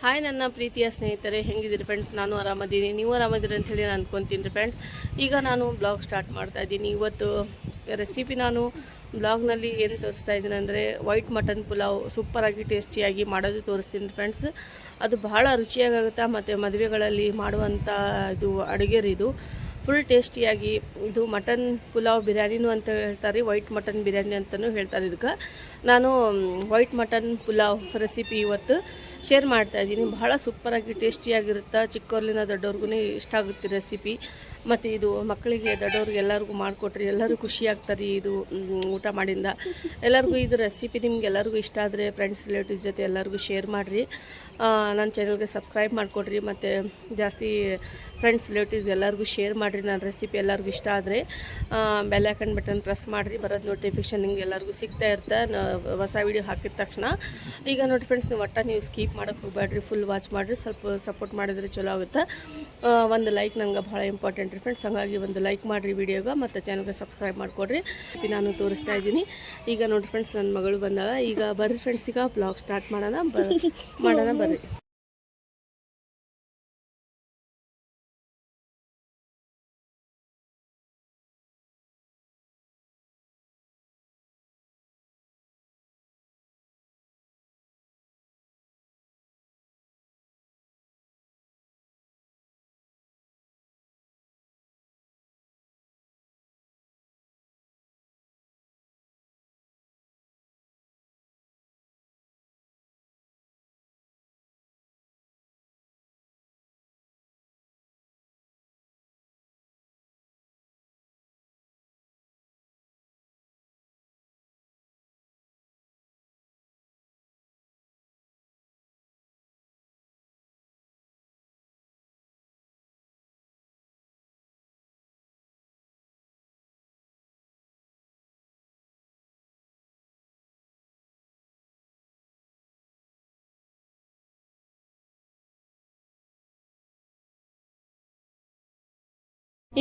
Hi ನನ್ನ ಪ್ರೀತಿಯ ಸ್ನೇಹಿತರೆ, ಹೆಂಗಿದ್ದೀರಿ ಫ್ರೆಂಡ್ಸ್? ನಾನು ಆರಾಮದ್ದೀನಿ, ನೀವು ಆರಾಮದಿರಿ ಅಂಥೇಳಿ ನಾನು ಅನ್ಕೊತೀನಿ ರೀ ಫ್ರೆಂಡ್ಸ್. ಈಗ ನಾನು ಬ್ಲಾಗ್ ಸ್ಟಾರ್ಟ್ ಮಾಡ್ತಾಯಿದ್ದೀನಿ. ಇವತ್ತು ರೆಸಿಪಿ ನಾನು ಬ್ಲಾಗ್ನಲ್ಲಿ ಏನು ತೋರಿಸ್ತಾ ಇದ್ದೀನಿ ಅಂದರೆ ವೈಟ್ ಮಟನ್ ಪುಲಾವ್ ಸೂಪರಾಗಿ ಟೇಸ್ಟಿಯಾಗಿ ಮಾಡೋದು ತೋರಿಸ್ತೀನಿ ಫ್ರೆಂಡ್ಸ್. ಅದು ಬಹಳ ರುಚಿಯಾಗುತ್ತೆ ಮತ್ತು ಮದುವೆಗಳಲ್ಲಿ ಮಾಡುವಂಥ ಇದು ಅಡುಗೆ ರೀ. ಇದು ಫುಲ್ ಟೇಸ್ಟಿಯಾಗಿ, ಇದು ಮಟನ್ ಪುಲಾವ್ ಬಿರಿಯಾನಿನೂ ಅಂತ ಹೇಳ್ತಾರೆ, ವೈಟ್ ಮಟನ್ ಬಿರಿಯಾನಿ ಅಂತಲೂ ಹೇಳ್ತಾರೆ. ಇದಕ್ಕೆ ನಾನು ವೈಟ್ ಮಟನ್ ಪುಲಾವ್ ರೆಸಿಪಿ ಇವತ್ತು ಶೇರ್ ಮಾಡ್ತಾಯಿದ್ದೀನಿ. ಬಹಳ ಸೂಪರಾಗಿ ಟೇಸ್ಟಿಯಾಗಿರುತ್ತೆ. ಚಿಕ್ಕವ್ರಲಿಂದ ದೊಡ್ಡವ್ರಿಗೂ ಇಷ್ಟ ಆಗುತ್ತೆ ರೆಸಿಪಿ. ಮತ್ತು ಇದು ಮಕ್ಕಳಿಗೆ ದೊಡ್ಡವ್ರಿಗೆ ಎಲ್ಲರಿಗೂ ಮಾಡಿಕೊಟ್ರಿ ಎಲ್ಲರೂ ಖುಷಿಯಾಗ್ತಾರೆ. ಇದು ಊಟ ಮಾಡಿಂದ ಎಲ್ಲರಿಗೂ ಇದು ರೆಸಿಪಿ ನಿಮ್ಗೆ ಎಲ್ಲರಿಗೂ ಇಷ್ಟ ಆದರೆ ಫ್ರೆಂಡ್ಸ್ ರಿಲೇಟಿವ್ಸ್ ಜೊತೆ ಎಲ್ಲರಿಗೂ ಶೇರ್ ಮಾಡಿರಿ. ನನ್ನ ಚಾನಲ್ಗೆ ಸಬ್ಸ್ಕ್ರೈಬ್ ಮಾಡಿಕೊಡ್ರಿ ಮತ್ತು ಜಾಸ್ತಿ ಫ್ರೆಂಡ್ಸ್ ರಿಲೇಟಿವ್ಸ್ ಎಲ್ಲರಿಗೂ ಶೇರ್ ಮಾಡಿರಿ. ನನ್ನ ರೆಸಿಪಿ ಎಲ್ಲರಿಗೂ ಇಷ್ಟ ಆದರೆ ಬೆಲ್ ಐಕಾನ್ ಬಟನ್ ಪ್ರೆಸ್ ಮಾಡಿರಿ. ಬರೋದು ನೋಟಿಫಿಕೇಷನ್ ನಿಮ್ಗೆ ಎಲ್ಲರಿಗೂ ಸಿಗ್ತಾ ಇರುತ್ತೆ ಹೊಸ ವೀಡಿಯೋ ಹಾಕಿದ ತಕ್ಷಣ. ಈಗ ನೋಡಿ ಫ್ರೆಂಡ್ಸ್, ನೀವು ಸ್ಕಿಪ್ ಮಾಡೋಕ್ಕೆ ಹೋಗಬೇಡ್ರಿ, ಫುಲ್ ವಾಚ್ ಮಾಡಿರಿ. ಸ್ವಲ್ಪ ಸಪೋರ್ಟ್ ಮಾಡಿದರೆ ಚಲೋ ಆಗುತ್ತೆ. ಒಂದು ಲೈಕ್ ನಂಗೆ ಭಾಳ ಇಂಪಾರ್ಟೆಂಟ್ ರೀ ಫ್ರೆಂಡ್ಸ್, ಹಾಗಾಗಿ ಒಂದು ಲೈಕ್ ಮಾಡಿರಿ ವಿಡಿಯೋಗೆ ಮತ್ತು ಚಾನಲ್ಗೆ ಸಬ್ಸ್ಕ್ರೈಬ್ ಮಾಡಿಕೊಡ್ರಿ. ನಾನು ತೋರಿಸ್ತಾ ಇದ್ದೀನಿ. ಈಗ ನೋಡಿ ಫ್ರೆಂಡ್ಸ್, ನನ್ನ ಮಗಳು ಬಂದಾಳ. ಈಗ ಬರ್ರಿ ಫ್ರೆಂಡ್ಸ್, ಈಗ ಬ್ಲಾಗ್ ಸ್ಟಾರ್ಟ್ ಮಾಡೋಣ ಬರ್ರಿ.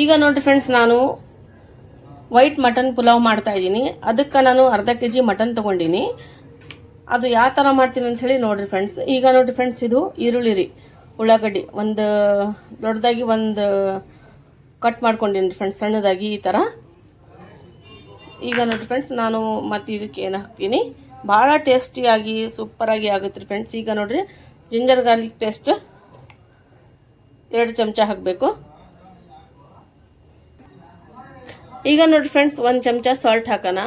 ಈಗ ನೋಡಿ ಫ್ರೆಂಡ್ಸ್, ನಾನು ವೈಟ್ ಮಟನ್ ಪುಲಾವ್ ಮಾಡ್ತಾಯಿದ್ದೀನಿ. ಅದಕ್ಕೆ ನಾನು ಅರ್ಧ kg ಮಟನ್ ತೊಗೊಂಡಿನಿ. ಅದು ಯಾವ ಥರ ಮಾಡ್ತೀನಿ ಅಂಥೇಳಿ ನೋಡಿರಿ ಫ್ರೆಂಡ್ಸ್. ಈಗ ನೋಡಿ ಫ್ರೆಂಡ್ಸ್, ಇದು ಈರುಳ್ಳಿ ರೀ, ಉಳ್ಳಾಗಡ್ಡಿ ಒಂದು ದೊಡ್ಡದಾಗಿ ಒಂದು ಕಟ್ ಮಾಡ್ಕೊಂಡಿನಿ ಫ್ರೆಂಡ್ಸ್, ಸಣ್ಣದಾಗಿ ಈ ಥರ. ಈಗ ನೋಡಿ ಫ್ರೆಂಡ್ಸ್, ನಾನು ಮತ್ತು ಇದಕ್ಕೆ ಏನು ಹಾಕ್ತೀನಿ, ಭಾಳ ಟೇಸ್ಟಿಯಾಗಿ ಸೂಪರಾಗಿ ಆಗುತ್ತೆ ರೀ ಫ್ರೆಂಡ್ಸ್. ಈಗ ನೋಡಿರಿ, ಜಿಂಜರ್ ಗಾರ್ಲಿಕ್ ಪೇಸ್ಟ್ 2 ಚಮಚ ಹಾಕಬೇಕು. ಈಗ ನೋಡಿ ಫ್ರೆಂಡ್ಸ್, 1 ಚಮಚ ಸಾಲ್ಟ್ ಹಾಕೋಣ.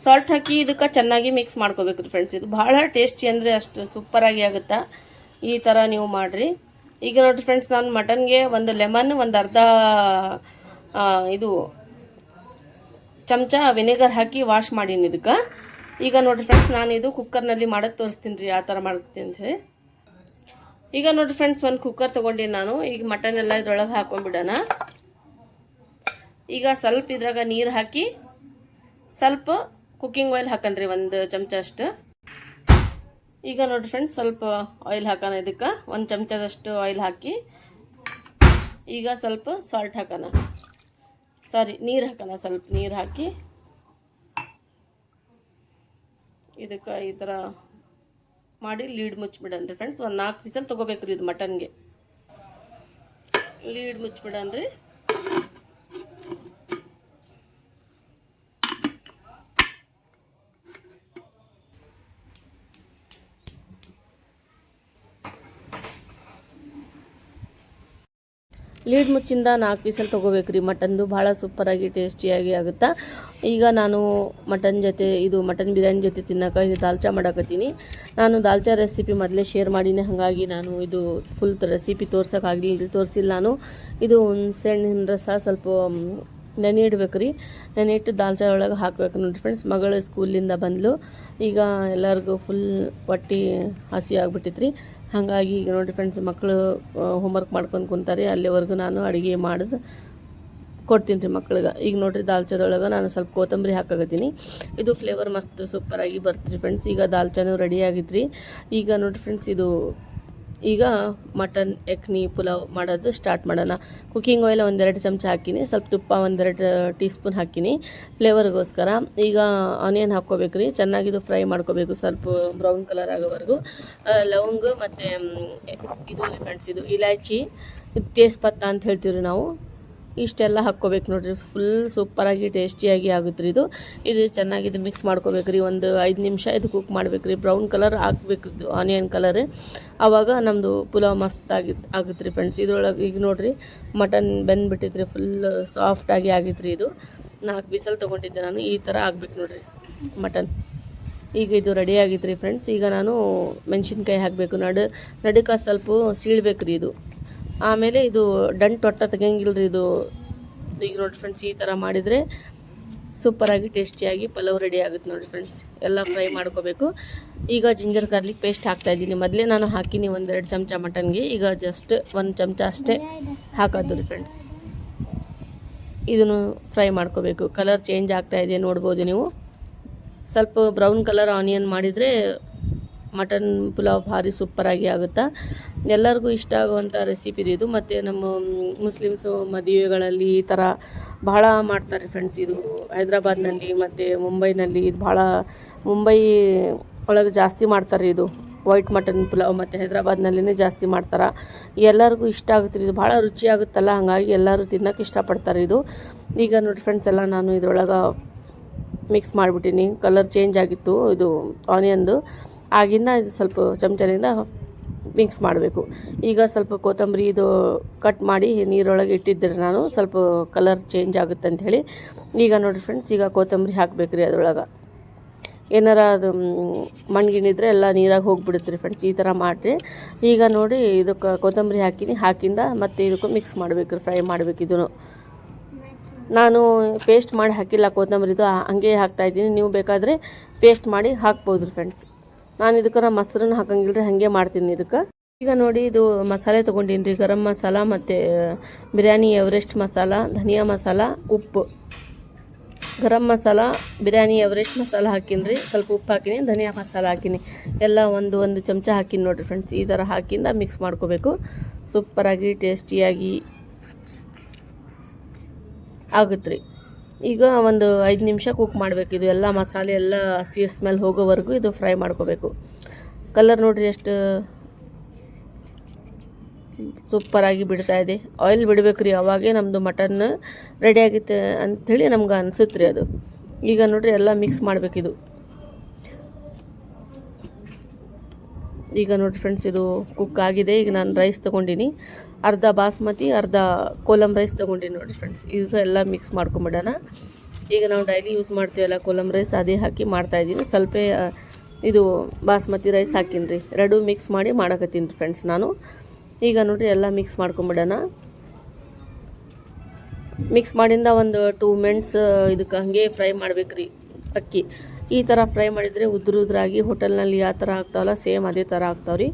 ಸಾಲ್ಟ್ ಹಾಕಿ ಇದಕ್ಕೆ ಚೆನ್ನಾಗಿ ಮಿಕ್ಸ್ ಮಾಡ್ಕೋಬೇಕು ರೀ ಫ್ರೆಂಡ್ಸ್. ಇದು ಭಾಳ ಟೇಸ್ಟಿ ಅಂದರೆ ಅಷ್ಟು ಸೂಪರಾಗಿ ಆಗುತ್ತೆ. ಈ ಥರ ನೀವು ಮಾಡಿರಿ. ಈಗ ನೋಡಿ ಫ್ರೆಂಡ್ಸ್, ನಾನು ಮಟನ್ಗೆ ಒಂದು ಲೆಮನ್, ಒಂದು ಅರ್ಧ ಇದು ಚಮಚ ವಿನೆಗರ್ ಹಾಕಿ ವಾಶ್ ಮಾಡೀನಿ ಇದಕ್ಕೆ. ಈಗ ನೋಡಿ ಫ್ರೆಂಡ್ಸ್, ನಾನು ಇದು ಕುಕ್ಕರ್ನಲ್ಲಿ ಮಾಡೋದು ತೋರಿಸ್ತೀನಿ ರೀ, ಯಾವ ಥರ ಮಾಡ್ತೀನಿ ಅಂತ ಹೇಳಿ. ಈಗ ನೋಡಿ ಫ್ರೆಂಡ್ಸ್, ಒಂದು ಕುಕ್ಕರ್ ತೊಗೊಂಡಿನಿ ನಾನು. ಈಗ ಮಟನ್ ಎಲ್ಲ ಇದ್ರೊಳಗೆ ಹಾಕೊಂಡ್ಬಿಡೋಣ. ಈಗ ಸ್ವಲ್ಪ ಇದ್ರಾಗ ನೀರು ಹಾಕಿ ಸ್ವಲ್ಪ ಕುಕ್ಕಿಂಗ್ ಆಯಿಲ್ ಹಾಕನ್ರಿ, 1 ಚಮಚ ಅಷ್ಟು. ಈಗ ನೋಡಿ ಫ್ರೆಂಡ್ಸ್, ಸ್ವಲ್ಪ ಆಯಿಲ್ ಹಾಕೋಣ. ಇದಕ್ಕೆ 1 ಚಮಚದಷ್ಟು ಆಯಿಲ್ ಹಾಕಿ ಈಗ ಸ್ವಲ್ಪ ಸಾಲ್ಟ್ ಹಾಕೋಣ, ನೀರು ಹಾಕೋಣ. ಸ್ವಲ್ಪ ನೀರು ಹಾಕಿ ಇದಕ್ಕೆ ಈ ಥರ ಮಾಡಿ ಲೀಡ್ ಮುಚ್ಚಿಬಿಡನ್ರಿ ಫ್ರೆಂಡ್ಸ್. ಒಂದು 4 ವಿಸಲ್ ತೊಗೋಬೇಕ್ರಿ ಇದು ಮಟನ್ಗೆ. ಲೀಡ್ ಮುಚ್ಚಿಬಿಡನ್ರಿ. ಲೀಡ್ ಮುಚ್ಚಿಂದ 4 ವಿಸಲ್ ತೊಗೋಬೇಕ್ರಿ. ಮಟನ್ದು ಭಾಳ ಸೂಪರಾಗಿ ಟೇಸ್ಟಿಯಾಗಿ ಆಗುತ್ತೆ. ಈಗ ನಾನು ಮಟನ್ ಜೊತೆ, ಇದು ಮಟನ್ ಬಿರಿಯಾನಿ ಜೊತೆ ತಿನ್ನೋಕೆ ಇದು ದಾಲ್ಚಾ ಮಾಡಕತ್ತೀನಿ. ನಾನು ದಾಲ್ಚಾ ರೆಸಿಪಿ ಮೊದಲೇ ಶೇರ್ ಮಾಡೀನಿ, ಹಾಗಾಗಿ ನಾನು ಇದು ಫುಲ್ ರೆಸಿಪಿ ತೋರಿಸಿಲ್ಲ ನಾನು. ಇದು ಹುಣಸೆಹಣ್ಣಿನ ರಸ ಸ್ವಲ್ಪ ನೆನೆ ಇಡ್ಬೇಕು ರೀ. ನೆನೆ ಇಟ್ಟು ದಾಲ್ಚಾ ಒಳಗೆ ಹಾಕ್ಬೇಕು ನೋಡಿ ಫ್ರೆಂಡ್ಸ್. ಮಗಳು ಸ್ಕೂಲಿಂದ ಬಂದಳು. ಈಗ ಎಲ್ಲರಿಗೂ ಫುಲ್ ಹೊಟ್ಟೆ ಹಸಿ ಆಗ್ಬಿಟ್ಟಿತ್ತು ರೀ. ಹಾಗಾಗಿ ಈಗ ನೋಡಿ ಫ್ರೆಂಡ್ಸ್, ಮಕ್ಕಳು ಹೋಮ್ವರ್ಕ್ ಮಾಡ್ಕೊಂಡು ಕುಂತಾರೆ, ಅಲ್ಲಿವರೆಗೂ ನಾನು ಅಡುಗೆ ಮಾಡೋದು ಕೊಡ್ತೀನಿ ರೀ ಮಕ್ಳಿಗೆ. ಈಗ ನೋಡಿರಿ, ದಾಲ್ಚಾದೊಳಗೆ ನಾನು ಸ್ವಲ್ಪ ಕೊತ್ತಂಬರಿ ಹಾಕಾಕತ್ತೀನಿ. ಇದು ಫ್ಲೇವರ್ ಮಸ್ತ್ ಸೂಪರಾಗಿ ಬರ್ತೀರಿ ಫ್ರೆಂಡ್ಸ್. ಈಗ ದಾಲ್ಚಾನು ರೆಡಿ ಆಗಿತ್ತು ರೀ. ಈಗ ನೋಡಿ ಫ್ರೆಂಡ್ಸ್, ಇದು ಈಗ ಮಟನ್ ಯಖ್ನಿ ಪುಲಾವ್ ಮಾಡೋದು ಸ್ಟಾರ್ಟ್ ಮಾಡೋಣ. ಕುಕ್ಕಿಂಗ್ ಆಯಿಲ್ ಒಂದೆರಡು ಚಮಚ ಹಾಕಿನಿ, ಸ್ವಲ್ಪ ತುಪ್ಪ ಒಂದೆರಡು ಟೀ ಸ್ಪೂನ್ ಹಾಕಿನಿ ಫ್ಲೇವರ್ಗೋಸ್ಕರ. ಈಗ ಆನಿಯನ್ ಹಾಕ್ಕೋಬೇಕು ರೀ, ಚೆನ್ನಾಗಿದು ಫ್ರೈ ಮಾಡ್ಕೋಬೇಕು ಸ್ವಲ್ಪ ಬ್ರೌನ್ ಕಲರ್ ಆಗೋವರೆಗೂ. ಲವಂಗ ಮತ್ತು ಇದು ಫ್ರೆಂಡ್ಸ್, ಇದು ಇಲಾಚಿ, ತೇಜ್ಪತ್ತ ಅಂತ ಹೇಳ್ತೀವಿ ರೀ ನಾವು, ಇಷ್ಟೆಲ್ಲ ಹಾಕ್ಕೋಬೇಕು ನೋಡಿರಿ. ಫುಲ್ ಸೂಪರಾಗಿ ಟೇಸ್ಟಿಯಾಗಿ ಆಗುತ್ತೆ ರೀ ಇದು ಚೆನ್ನಾಗಿದು ಮಿಕ್ಸ್ ಮಾಡ್ಕೋಬೇಕು ರೀ. ಒಂದು 5 ನಿಮಿಷ ಇದು ಕುಕ್ ಮಾಡ್ಬೇಕು ರೀ, ಬ್ರೌನ್ ಕಲರ್ ಹಾಕ್ಬೇಕು ಆನಿಯನ್ ಕಲರ್. ಆವಾಗ ನಮ್ಮದು ಪುಲಾವ್ ಮಸ್ತ್ ಆಗುತ್ತೆ ರೀ ಫ್ರೆಂಡ್ಸ್. ಇದ್ರೊಳಗೆ ಈಗ ನೋಡಿರಿ ಮಟನ್ ಬೆಂದ್ಬಿಟ್ಟಿತ್ತು ರೀ, ಫುಲ್ ಸಾಫ್ಟಾಗಿ ಆಗಿತ್ತು ರೀ. ಇದು 4 ಬಿಸಲ್ ತೊಗೊಂಡಿದ್ದೆ ನಾನು, ಈ ಥರ ಆಗ್ಬೇಕು ನೋಡಿರಿ ಮಟನ್. ಈಗ ಇದು ರೆಡಿ ಆಗಿತ್ತು ರೀ ಫ್ರೆಂಡ್ಸ್. ಈಗ ನಾನು ಮೆಣಸಿನ್ಕಾಯಿ ಹಾಕಬೇಕು, ನಡುಕ ಸ್ವಲ್ಪ ಸೀಳ್ಬೇಕು ರೀ ಇದು. ಆಮೇಲೆ ಇದು ದಂಟು ಒಟ್ಟ ತೆಗಿಯಂಗಿಲ್ಲ ರೀ ಇದು. ಈಗ ನೋಡಿ ಫ್ರೆಂಡ್ಸ್, ಈ ಥರ ಮಾಡಿದರೆ ಸೂಪರಾಗಿ ಟೇಸ್ಟಿಯಾಗಿ ಪಲಾವ್ ರೆಡಿ ಆಗುತ್ತೆ ನೋಡಿ ಫ್ರೆಂಡ್ಸ್. ಎಲ್ಲ ಫ್ರೈ ಮಾಡ್ಕೋಬೇಕು. ಈಗ ಜಿಂಜರ್ ಗಾರ್ಲಿಕ್ ಪೇಸ್ಟ್ ಹಾಕ್ತಾಯಿದ್ದೀನಿ. ಮೊದಲೇ ನಾನು ಹಾಕಿನಿ 1-2 ಚಮಚ ಮಟನ್ಗೆ, ಈಗ ಜಸ್ಟ್ 1 ಚಮಚ ಅಷ್ಟೇ ಹಾಕೋದು ರೀ ಫ್ರೆಂಡ್ಸ್. ಇದನ್ನು ಫ್ರೈ ಮಾಡ್ಕೋಬೇಕು. ಕಲರ್ ಚೇಂಜ್ ಆಗ್ತಾಯಿದೆ ನೋಡ್ಬೋದು ನೀವು. ಸ್ವಲ್ಪ ಬ್ರೌನ್ ಕಲರ್ ಆನಿಯನ್ ಮಾಡಿದರೆ ಮಟನ್ ಪುಲಾವ್ ಭಾರಿ ಸೂಪರಾಗಿ ಆಗುತ್ತಾ. ಎಲ್ಲರಿಗೂ ಇಷ್ಟ ಆಗುವಂಥ ರೆಸಿಪಿ ಇದು. ಮತ್ತು ನಮ್ಮ ಮುಸ್ಲಿಮ್ಸು ಮದುವೆಗಳಲ್ಲಿ ಈ ಥರ ಭಾಳ ಮಾಡ್ತಾರೆ ಫ್ರೆಂಡ್ಸ್. ಇದು ಹೈದ್ರಾಬಾದ್ನಲ್ಲಿ ಮತ್ತು ಮುಂಬೈನಲ್ಲಿ ಇದು ಭಾಳ, ಮುಂಬೈ ಒಳಗೆ ಜಾಸ್ತಿ ಮಾಡ್ತಾರೆ ಇದು ವೈಟ್ ಮಟನ್ ಪುಲಾವ್, ಮತ್ತು ಹೈದ್ರಾಬಾದ್ನಲ್ಲಿನೇ ಜಾಸ್ತಿ ಮಾಡ್ತಾರೆ. ಎಲ್ಲರಿಗೂ ಇಷ್ಟ ಆಗುತ್ತೆ ಇದು, ಭಾಳ ರುಚಿಯಾಗುತ್ತಲ್ಲ, ಹಾಗಾಗಿ ಎಲ್ಲರೂ ತಿನ್ನೋಕೆ ಇಷ್ಟಪಡ್ತಾರೆ ಇದು. ಈಗ ನೋಡಿ ಫ್ರೆಂಡ್ಸ್, ಎಲ್ಲ ನಾನು ಇದ್ರೊಳಗೆ ಮಿಕ್ಸ್ ಮಾಡಿಬಿಟ್ಟಿನಿ. ಕಲರ್ ಚೇಂಜ್ ಆಗಿತ್ತು ಇದು ಆನಿಯನ್ದು, ಆಗಿಂದ ಇದು ಸ್ವಲ್ಪ ಚಮಚದಿಂದ ಮಿಕ್ಸ್ ಮಾಡಬೇಕು. ಈಗ ಸ್ವಲ್ಪ ಕೊತ್ತಂಬರಿ ಇದು ಕಟ್ ಮಾಡಿ ನೀರೊಳಗೆ ಇಟ್ಟಿದ್ದೆ ನಾನು, ಸ್ವಲ್ಪ ಕಲರ್ ಚೇಂಜ್ ಆಗುತ್ತೆ ಅಂಥೇಳಿ. ಈಗ ನೋಡಿ ಫ್ರೆಂಡ್ಸ್, ಈಗ ಕೊತ್ತಂಬರಿ ಹಾಕಬೇಕು ರೀ ಅದ್ರೊಳಗೆ. ಏನಾರ ಅದು ಮಣ್ಗಿಣಿದ್ರೆ ಎಲ್ಲ ನೀರಾಗಿ ಹೋಗಿಬಿಡುತ್ತೆ ರೀ ಫ್ರೆಂಡ್ಸ್, ಈ ಥರ ಮಾಡಿರಿ. ಈಗ ನೋಡಿ ಇದಕ್ಕೆ ಕೊತ್ತಂಬರಿ ಹಾಕಿಂದ ಮತ್ತು ಇದಕ್ಕೂ ಮಿಕ್ಸ್ ಮಾಡಬೇಕು ರೀ, ಫ್ರೈ ಮಾಡಬೇಕು. ಇದನ್ನು ನಾನು ಪೇಸ್ಟ್ ಮಾಡಿ ಹಾಕಿಲ್ಲ ಕೊತ್ತಂಬರಿದು, ಹಂಗೆ ಹಾಕ್ತಾಯಿದ್ದೀನಿ. ನೀವು ಬೇಕಾದರೆ ಪೇಸ್ಟ್ ಮಾಡಿ ಹಾಕ್ಬೋದು ರೀ ಫ್ರೆಂಡ್ಸ್. ನಾನು ಇದಕ್ಕೆ ಮೊಸರನ್ನ ಹಾಕಂಗಿಲ್ಲ ರೀ, ಹಾಗೆ ಮಾಡ್ತೀನಿ ಇದಕ್ಕೆ. ಈಗ ನೋಡಿ ಇದು ಮಸಾಲೆ ತೊಗೊಂಡಿನಿ ರೀ, ಗರಂ ಮಸಾಲ ಮತ್ತು ಬಿರಿಯಾನಿ ಎವರೆಸ್ಟ್ ಮಸಾಲ, ಧನಿಯಾ ಮಸಾಲ, ಉಪ್ಪು. ಗರಂ ಮಸಾಲ, ಬಿರಿಯಾನಿ ಎವರೆಸ್ಟ್ ಮಸಾಲ ಹಾಕಿನಿ ರೀ, ಸ್ವಲ್ಪ ಉಪ್ಪು ಹಾಕಿನಿ, ಧನಿಯಾ ಮಸಾಲ ಹಾಕಿನಿ, ಎಲ್ಲ ಒಂದು ಚಮಚ ಹಾಕಿನಿ ನೋಡಿರಿ ಫ್ರೆಂಡ್ಸ್. ಈ ಥರ ಹಾಕಿಂದ ಮಿಕ್ಸ್ ಮಾಡ್ಕೋಬೇಕು. ಸೂಪರಾಗಿ ಟೇಸ್ಟಿಯಾಗಿ ಆಗುತ್ತೆ ರೀ. ಈಗ ಒಂದು 5 ನಿಮಿಷ ಕುಕ್ ಮಾಡಬೇಕು. ಇದು ಎಲ್ಲ ಮಸಾಲೆ ಎಲ್ಲ ಹಸಿ ಸ್ಮೆಲ್ ಹೋಗೋವರೆಗೂ ಇದು ಫ್ರೈ ಮಾಡ್ಕೋಬೇಕು. ಕಲರ್ ನೋಡಿರಿ ಎಷ್ಟು ಸೂಪರಾಗಿ ಬಿಡ್ತಾ ಇದೆ. ಆಯಿಲ್ ಬಿಡಬೇಕು ರೀ, ಅವಾಗೇ ನಮ್ಮದು ಮಟನ್ ರೆಡಿ ಆಗಿತ್ತು ಅಂಥೇಳಿ ನಮ್ಗೆ ಅನಿಸುತ್ತೆ ರೀ ಅದು. ಈಗ ನೋಡಿರಿ ಎಲ್ಲ ಮಿಕ್ಸ್ ಮಾಡಬೇಕಿದು. ಈಗ ನೋಡಿ ಫ್ರೆಂಡ್ಸ್, ಇದು ಕುಕ್ ಆಗಿದೆ. ಈಗ ನಾನು ರೈಸ್ ತೊಗೊಂಡಿನಿ, ಅರ್ಧ ಬಾಸ್ಮತಿ, ಅರ್ಧ ಕೋಲಮ್ ರೈಸ್ ತೊಗೊಂಡಿನಿ ನೋಡಿ ಫ್ರೆಂಡ್ಸ್. ಇದು ಎಲ್ಲ ಮಿಕ್ಸ್ ಮಾಡ್ಕೊಂಬಿಡೋಣ. ಈಗ ನಾವು ಡೈಲಿ ಯೂಸ್ ಮಾಡ್ತೀವಲ್ಲ ಕೋಲಮ್ ರೈಸ್, ಅದೇ ಹಾಕಿ ಮಾಡ್ತಾಯಿದ್ದೀನಿ. ಸ್ವಲ್ಪ ಇದು ಬಾಸ್ಮತಿ ರೈಸ್ ಹಾಕಿನಿ ರೀ, ಎರಡೂ ಮಿಕ್ಸ್ ಮಾಡಿ ಮಾಡಕತ್ತೀನಿ ರೀ ಫ್ರೆಂಡ್ಸ್ ನಾನು. ಈಗ ನೋಡಿರಿ ಎಲ್ಲ ಮಿಕ್ಸ್ ಮಾಡ್ಕೊಂಬಿಡೋಣ. ಮಿಕ್ಸ್ ಮಾಡಿಂದ ಒಂದು 2 ಮಿನಿಟ್ಸ್ ಇದಕ್ಕೆ ಹಾಗೆ ಫ್ರೈ ಮಾಡ್ಬೇಕು ರೀ ಅಕ್ಕಿ. ಈ ಥರ ಫ್ರೈ ಮಾಡಿದರೆ ಉದ್ರಾಗಿ ಹೋಟೆಲ್ನಲ್ಲಿ ಯಾವ ಥರ ಆಗ್ತಾವಲ್ಲ ಸೇಮ್ ಅದೇ ಥರ ಆಗ್ತಾವ್ರಿ.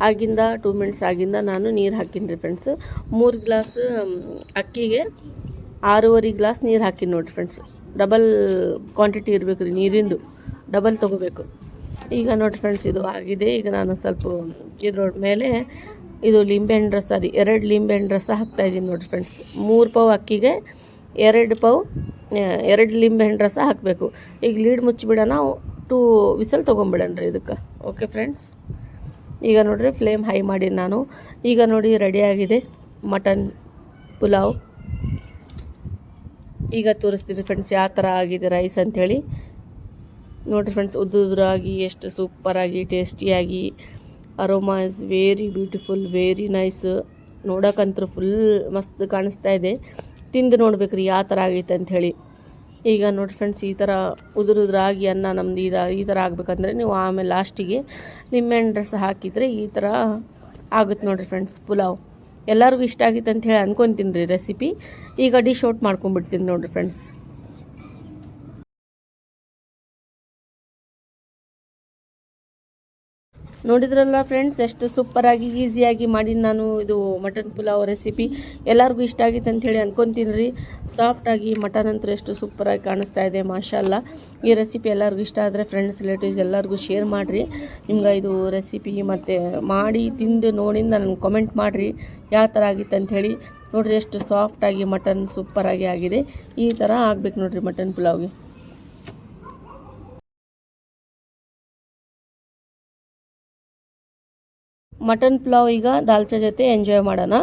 ಆಗಿಂದ 2 ಮಿನಿಟ್ಸ್ ಆಗಿಂದ ನಾನು ನೀರು ಹಾಕಿನಿ ರೀ ಫ್ರೆಂಡ್ಸ್. 3 ಗ್ಲಾಸ್ ಅಕ್ಕಿಗೆ 6.5 ಗ್ಲಾಸ್ ನೀರು ಹಾಕಿನಿ ನೋಡಿರಿ ಫ್ರೆಂಡ್ಸ್. ಡಬಲ್ ಕ್ವಾಂಟಿಟಿ ಇರಬೇಕು ರೀ ನೀರಿಂದು, ಡಬಲ್ ತೊಗೋಬೇಕು. ಈಗ ನೋಡಿ ಫ್ರೆಂಡ್ಸ್, ಇದು ಆಗಿದೆ. ಈಗ ನಾನು ಸ್ವಲ್ಪ ಇದ್ರ ಮೇಲೆ ಇದು ಲಿಂಬೆಹಣ್ಣು ರಸ ರೀ, 2 ಲಿಂಬೆಹಣ್ಣು ರಸ ಹಾಕ್ತಾಯಿದ್ದೀನಿ ನೋಡಿರಿ ಫ್ರೆಂಡ್ಸ್. 3 ಪಾವ್ ಅಕ್ಕಿಗೆ 2 ಲಿಂಬೆಹಣ್ಣು ರಸ ಹಾಕಬೇಕು. ಈಗ ಲೀಡ್ ಮುಚ್ಚಿಬಿಡೋಣ, 2 ವಿಸಲ್ ತೊಗೊಂಬಿಡೋಣ ರೀ ಇದಕ್ಕೆ. ಓಕೆ ಫ್ರೆಂಡ್ಸ್, ಈಗ ನೋಡಿರಿ ಫ್ಲೇಮ್ ಹೈ ಮಾಡಿ ನಾನು. ಈಗ ನೋಡಿ ರೆಡಿಯಾಗಿದೆ ಮಟನ್ ಪುಲಾವ್. ಈಗ ತೋರಿಸ್ತೀನಿ ಫ್ರೆಂಡ್ಸ್ ಯಾವ ಥರ ಆಗಿದೆ ರೈಸ್ ಅಂಥೇಳಿ. ನೋಡಿರಿ ಫ್ರೆಂಡ್ಸ್, ಉದ್ದುದ್ರಾಗಿ ಎಷ್ಟು ಸೂಪರಾಗಿ ಟೇಸ್ಟಿಯಾಗಿ, aroma is very beautiful, very nice. ನೋಡೋಕ್ಕಂತೂ ಫುಲ್ ಮಸ್ತ್ ಕಾಣಿಸ್ತಾ ಇದೆ. ತಿಂದು ನೋಡ್ಬೇಕು ರೀ ಯಾವ ಥರ ಆಗೈತೆ ಅಂಥೇಳಿ. ಈಗ ನೋಡಿ ಫ್ರೆಂಡ್ಸ್, ಈ ಥರ ಉದುರಾಗಿ ಅನ್ನ ನಮ್ದು ಈ ಥರ ಆಗಬೇಕಂದ್ರೆ ನೀವು ಆಮೇಲೆ ಲಾಸ್ಟಿಗೆ ನಿಂಬೆಹಣ್ಣು ರಸ ಹಾಕಿದರೆ ಈ ಥರ ಆಗುತ್ತೆ ನೋಡಿರಿ ಫ್ರೆಂಡ್ಸ್ ಪುಲಾವ್. ಎಲ್ಲರಿಗೂ ಇಷ್ಟ ಆಗಿತ್ತು ಅಂಥೇಳಿ ಅನ್ಕೊತೀನಿ ರೀ ರೆಸಿಪಿ. ಈಗ ಡಿಶ್ ಔಟ್ ಮಾಡ್ಕೊಂಡ್ಬಿಡ್ತೀನಿ ನೋಡಿರಿ ಫ್ರೆಂಡ್ಸ್. ನೋಡಿದ್ರಲ್ಲ ಫ್ರೆಂಡ್ಸ್, ಎಷ್ಟು ಸೂಪರಾಗಿ ಈಸಿಯಾಗಿ ಮಾಡಿ ನಾನು ಇದು ಮಟನ್ ಪುಲಾವ್ ರೆಸಿಪಿ ಎಲ್ಲರಿಗೂ ಇಷ್ಟ ಆಗಿತ್ತು ಅಂಥೇಳಿ ಅನ್ಕೊತೀನಿ ರೀ. ಸಾಫ್ಟಾಗಿ ಮಟನ್ ಅಂತೂ ಎಷ್ಟು ಸೂಪರಾಗಿ ಕಾಣಿಸ್ತಾ ಇದೆ, ಮಾಷಾಲ್ಲ. ಈ ರೆಸಿಪಿ ಎಲ್ಲರಿಗೂ ಇಷ್ಟ ಆದರೆ ಫ್ರೆಂಡ್ಸ್ ರಿಲೇಟಿವ್ಸ್ ಎಲ್ಲರಿಗೂ ಶೇರ್ ಮಾಡಿರಿ. ನಿಮ್ಗೆ ಇದು ರೆಸಿಪಿ ಮತ್ತು ಮಾಡಿ ತಿಂದು ನೋಡಿಂದ ನನಗೆ ಕಮೆಂಟ್ ಮಾಡಿರಿ ಯಾವ ಥರ ಆಗಿತ್ತು ಅಂಥೇಳಿ. ನೋಡಿರಿ ಎಷ್ಟು ಸಾಫ್ಟಾಗಿ ಮಟನ್ ಸೂಪರಾಗಿ ಆಗಿದೆ. ಈ ಥರ ಆಗ್ಬೇಕು ನೋಡಿರಿ ಮಟನ್ ಪುಲಾವ್ಗೆ. ಮಟನ್ ಪುಲಾವ್ ಈಗ ದಾಲ್ಚಾ ಜೊತೆ ಎಂಜಾಯ್ ಮಾಡೋಣ.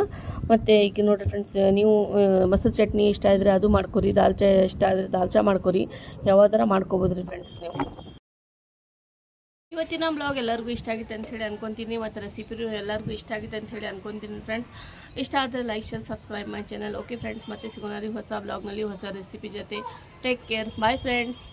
ಮತ್ತು ಈಗ ನೋಡಿರಿ ಫ್ರೆಂಡ್ಸ್, ನೀವು ಮೊಸರು ಚಟ್ನಿ ಇಷ್ಟ ಇದ್ದರೆ ಅದು ಮಾಡ್ಕೊರಿ, ದಾಲ್ಚಾ ಇಷ್ಟ ಆದರೆ ದಾಲ್ಚಾ ಮಾಡ್ಕೊರಿ, ಯಾವ್ದಾರ ಮಾಡ್ಕೊಬೋದು ರೀ ಫ್ರೆಂಡ್ಸ್ ನೀವು. ಇವತ್ತಿನ ಬ್ಲಾಗ್ ಎಲ್ಲರಿಗೂ ಇಷ್ಟ ಆಗಿತ್ತು ಅಂಥೇಳಿ ಅನ್ಕೊತೀನಿ, ಮತ್ತು ರೆಸಿಪಿ ಎಲ್ಲರಿಗೂ ಇಷ್ಟ ಆಗಿತ್ತು ಅಂಥೇಳಿ ಅನ್ಕೊತೀನಿ ಫ್ರೆಂಡ್ಸ್. ಇಷ್ಟ ಆದರೆ like share subscribe my channel. Okay friends, ಮತ್ತೆ ಸಿಗೋಣ ರೀ ಹೊಸ ಬ್ಲಾಗ್ನಲ್ಲಿ ಹೊಸ ರೆಸಿಪಿ ಜೊತೆ. Take care, bye friends.